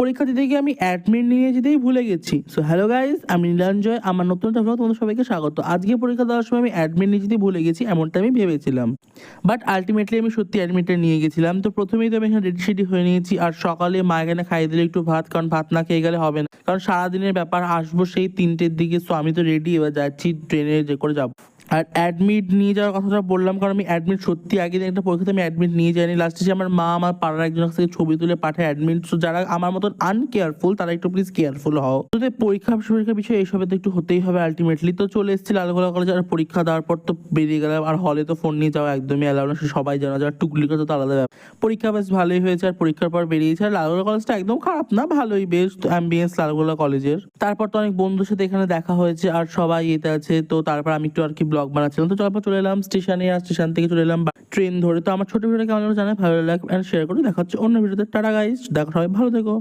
পরীক্ষা দিতে গিয়ে আমি অ্যাডমিট নিয়ে যেতেই ভুলে গেছি। সো হ্যালো গাইস, আমি নীলাঞ্জয়, আমার নতুন একটা ব্লগ তোমাদের সবাইকে স্বাগত। আজকে পরীক্ষা দেওয়ার সময় আমি অ্যাডমিট নিয়ে যেতেই ভুলে গেছি, এমনটা আমি ভেবেছিলাম। বাট আলটিমেটলি আমি সত্যি অ্যাডমিটটা নিয়ে গেছিলাম। তো প্রথমেই তো আমি এখানে রেডি সেডি হয়ে নিয়েছি, আর সকালে মা এখানে খাইয়ে দিলে একটু ভাত, কারণ ভাত না খেয়ে গেলে হবে না, কারণ সারাদিনের ব্যাপার, আসবো সেই 3টের দিকে। সো আমি তো রেডি, এবার যাচ্ছি ট্রেনে যে করে যাবো। আর অ্যাডমিট নিয়ে যাওয়ার কথাটা বললাম কারণ আমি অ্যাডমিট সত্যি আগে দিন একটা পরীক্ষাতে আমি অ্যাডমিট নিয়ে যাইনি। লাস্টে এসে আমার মা আমার পাড়ার একজনের কাছ থেকে ছবি তুলে পাঠায় অ্যাডমিট। সো যারা আমার মতন আনকেয়ারফুল তারা একটু প্লিজ কেয়ারফুল হও। তো পরীক্ষার বিষয় এইসবে তো একটু হতেই হবে আলটিমেটলি। তো চলে এসেছি লালগোলা কলেজে, আর পরীক্ষা দেওয়ার পর তো বেরিয়ে গেলাম। আর হলে তো ফোন নিয়ে যাওয়া একদমই অ্যালাউ না, সবাই জানা যায়। টুকলি কথা তো আলাদা ব্যাপার। পরীক্ষা বেশ ভালোই হয়েছে, আর পরীক্ষার পর বেরিয়েছে। আর লালগোলা কলেজটা একদম খারাপ না, ভালোই, বেশ অ্যাম্বিয়েন্স লালগোলা কলেজের। তারপর তো অনেক বন্ধুর সাথে এখানে দেখা হয়েছে, আর সবাই এতে আছে। তো তারপর আমি একটু আর কি ব্লগ বানাচ্ছিলাম। তো তারপর চলে এলাম স্টেশনে, আর স্টেশন থেকে চলে এলাম ট্রেন ধরে। তো আমার ছোট ভিডিওটা কেমন জানাই, ভালো লাগে, শেয়ার করে দেখা হচ্ছে অন্য ভিডিওতে। টাটা গাইস, দেখা, সবাই ভালো থেকো।